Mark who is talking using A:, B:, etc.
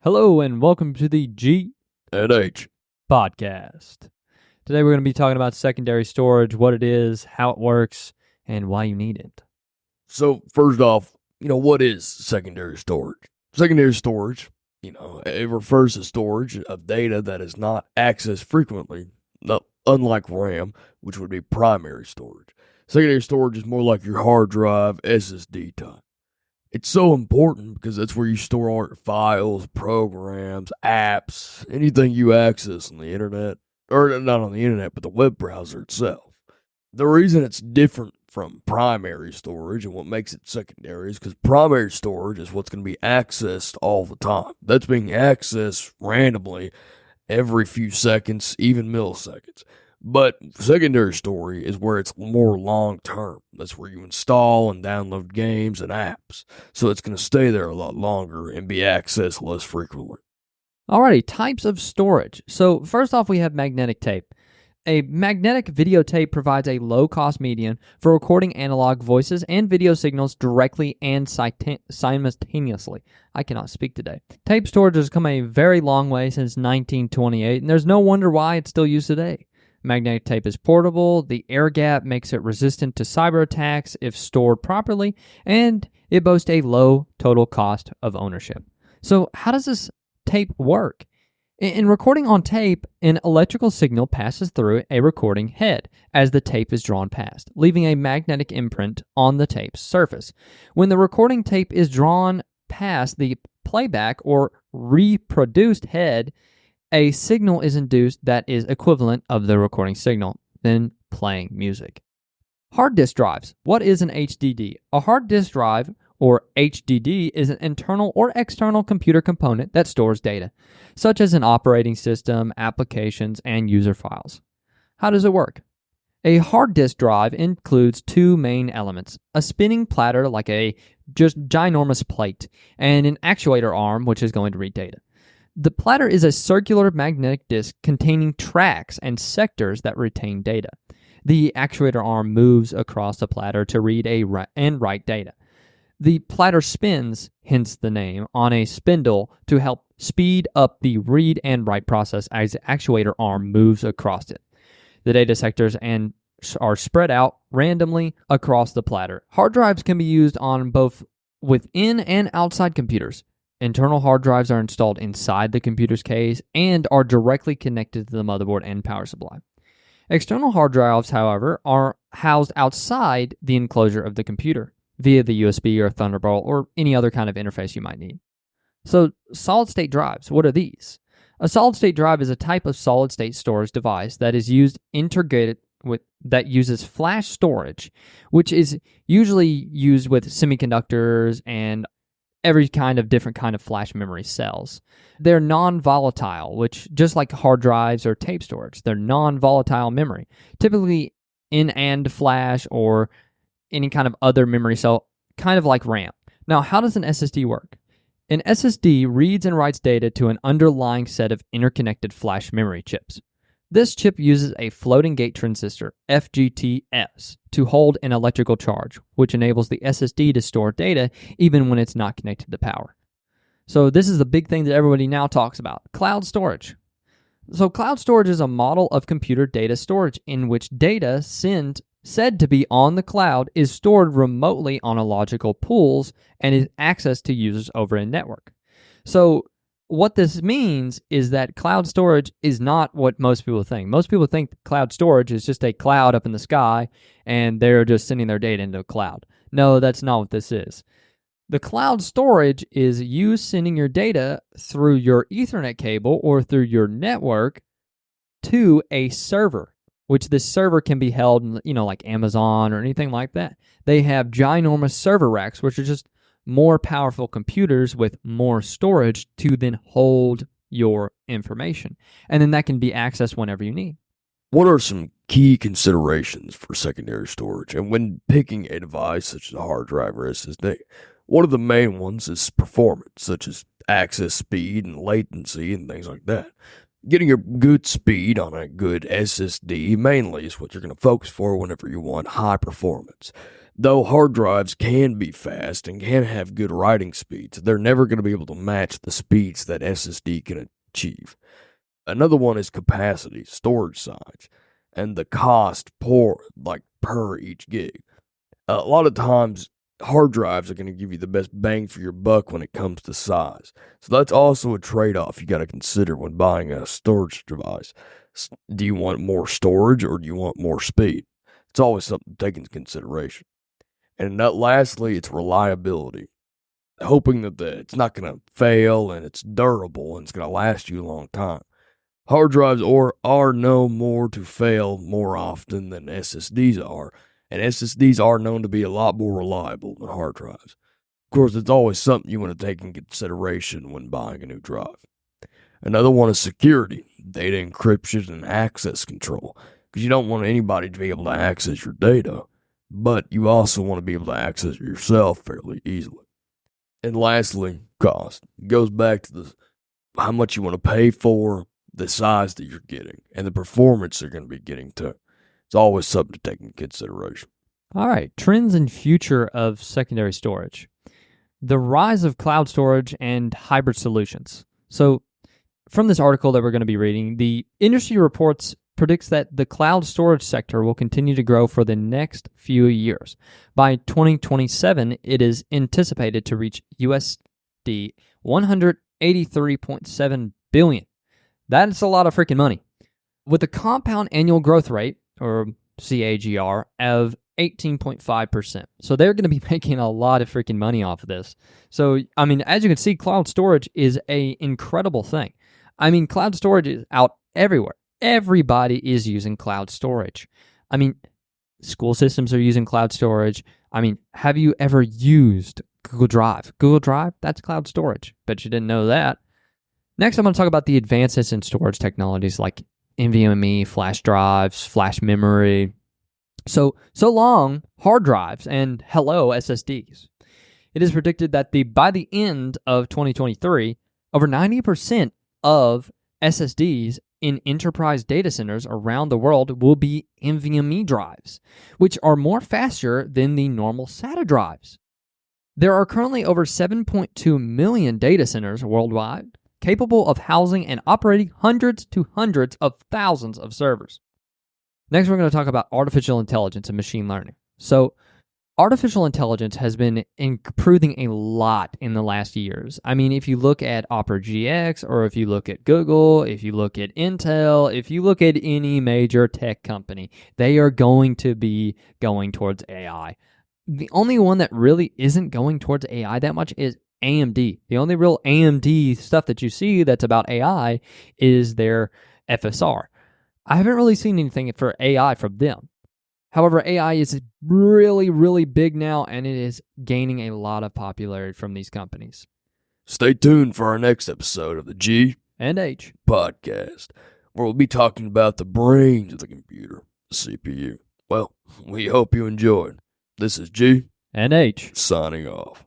A: Hello and welcome to the G&H Podcast. Today we're going to be talking about secondary storage, what it is, how it works, and why you need it.
B: So first off, what is secondary storage? Secondary storage, it refers to storage of data that is not accessed frequently, unlike RAM, which would be primary storage. Secondary storage is more like your hard drive, SSD type. It's so important because that's where you store all your files, programs, apps, anything you access on the internet, or not on the internet, but the web browser itself. The reason it's different from primary storage and what makes it secondary is because primary storage is what's going to be accessed all the time. That's being accessed randomly every few seconds, even milliseconds. But secondary storage is where it's more long-term. That's where you install and download games and apps. So it's going to stay there a lot longer and be accessed less frequently.
A: Alrighty, types of storage. So first off, we have magnetic tape. A magnetic videotape provides a low-cost medium for recording analog voices and video signals directly and simultaneously. I cannot speak today. Tape storage has come a very long way since 1928, and there's no wonder why it's still used today. Magnetic tape is portable, the air gap makes it resistant to cyber attacks if stored properly, and it boasts a low total cost of ownership. So how does this tape work? In recording on tape, an electrical signal passes through a recording head as the tape is drawn past, leaving a magnetic imprint on the tape's surface. When the recording tape is drawn past the playback or reproduced head, a signal is induced that is equivalent of the recording signal, then playing music. Hard disk drives. What is an HDD? A hard disk drive, or HDD, is an internal or external computer component that stores data, such as an operating system, applications, and user files. How does it work? A hard disk drive includes two main elements: a spinning platter like a just ginormous plate, and an actuator arm which is going to read data. The platter is a circular magnetic disk containing tracks and sectors that retain data. The actuator arm moves across the platter to read and write data. The platter spins, hence the name, on a spindle to help speed up the read and write process as the actuator arm moves across it. The data sectors are spread out randomly across the platter. Hard drives can be used on both within and outside computers. Internal hard drives are installed inside the computer's case and are directly connected to the motherboard and power supply. External hard drives, however, are housed outside the enclosure of the computer via the USB or Thunderbolt or any other kind of interface you might need. So, solid-state drives, what are these? A solid-state drive is a type of solid-state storage device that is that uses flash storage, which is usually used with semiconductors and every different kind of flash memory cells. They're non-volatile, which just like hard drives or tape storage, they're non-volatile memory, typically in AND flash or any kind of other memory cell, kind of like RAM. Now, how does an SSD work? An SSD reads and writes data to an underlying set of interconnected flash memory chips. This chip uses a floating gate transistor, FGTS, to hold an electrical charge, which enables the SSD to store data even when it's not connected to power. So this is the big thing that everybody now talks about, cloud storage. So cloud storage is a model of computer data storage in which data said to be on the cloud is stored remotely on a logical pools and is accessed to users over a network. So what this means is that cloud storage is not what most people think. Most people think cloud storage is just a cloud up in the sky and they're just sending their data into a cloud. No, that's not what this is. The cloud storage is you sending your data through your Ethernet cable or through your network to a server, which this server can be held, like Amazon or anything like that. They have ginormous server racks, which are just more powerful computers with more storage to then hold your information. And then that can be accessed whenever you need.
B: What are some key considerations for secondary storage? And when picking a device such as a hard drive or SSD, one of the main ones is performance, such as access speed and latency and things like that. Getting a good speed on a good SSD mainly is what you're going to focus for whenever you want high performance. Though hard drives can be fast and can have good writing speeds, they're never going to be able to match the speeds that SSD can achieve. Another one is capacity, storage size, and the cost per each gig. A lot of times, hard drives are going to give you the best bang for your buck when it comes to size. So that's also a trade-off you got to consider when buying a storage device. Do you want more storage or do you want more speed? It's always something to take into consideration. And lastly, it's reliability. Hoping that it's not going to fail and it's durable and it's going to last you a long time. Hard drives are known more to fail more often than SSDs are, and SSDs are known to be a lot more reliable than hard drives. Of course, it's always something you want to take in consideration when buying a new drive. Another one is security, data encryption, and access control, because you don't want anybody to be able to access your data, but you also want to be able to access it yourself fairly easily. And lastly, cost. It goes back to how much you want to pay for, the size that you're getting, and the performance you're going to be getting too. It's always something to take into consideration.
A: All right, trends and future of secondary storage. The rise of cloud storage and hybrid solutions. So from this article that we're going to be reading, the industry reports predicts that the cloud storage sector will continue to grow for the next few years. By 2027, it is anticipated to reach USD $183.7 billion. That's a lot of freaking money. With a compound annual growth rate, or CAGR, of 18.5%. So they're going to be making a lot of freaking money off of this. So, I mean, as you can see, cloud storage is an incredible thing. I mean, cloud storage is out everywhere. Everybody is using cloud storage. I mean, school systems are using cloud storage. I mean, have you ever used Google Drive? Google Drive, that's cloud storage. Bet you didn't know that. Next, I'm going to talk about the advances in storage technologies like NVMe, flash drives, flash memory. So long, hard drives, and hello, SSDs. It is predicted that by the end of 2023, over 90% of SSDs in enterprise data centers around the world will be NVMe drives, which are more faster than the normal SATA drives. There are currently over 7.2 million data centers worldwide, capable of housing and operating hundreds to hundreds of thousands of servers. Next, we're going to talk about artificial intelligence and machine learning. So, artificial intelligence has been improving a lot in the last years. I mean, if you look at Opera GX, or if you look at Google, if you look at Intel, if you look at any major tech company, they are going to be going towards AI. The only one that really isn't going towards AI that much is AMD. The only real AMD stuff that you see that's about AI is their FSR. I haven't really seen anything for AI from them. However, AI is really, really big now, and it is gaining a lot of popularity from these companies.
B: Stay tuned for our next episode of the G&H Podcast, where we'll be talking about the brains of the computer, the CPU. Well, we hope you enjoyed. This is G&H
A: and H
B: signing off.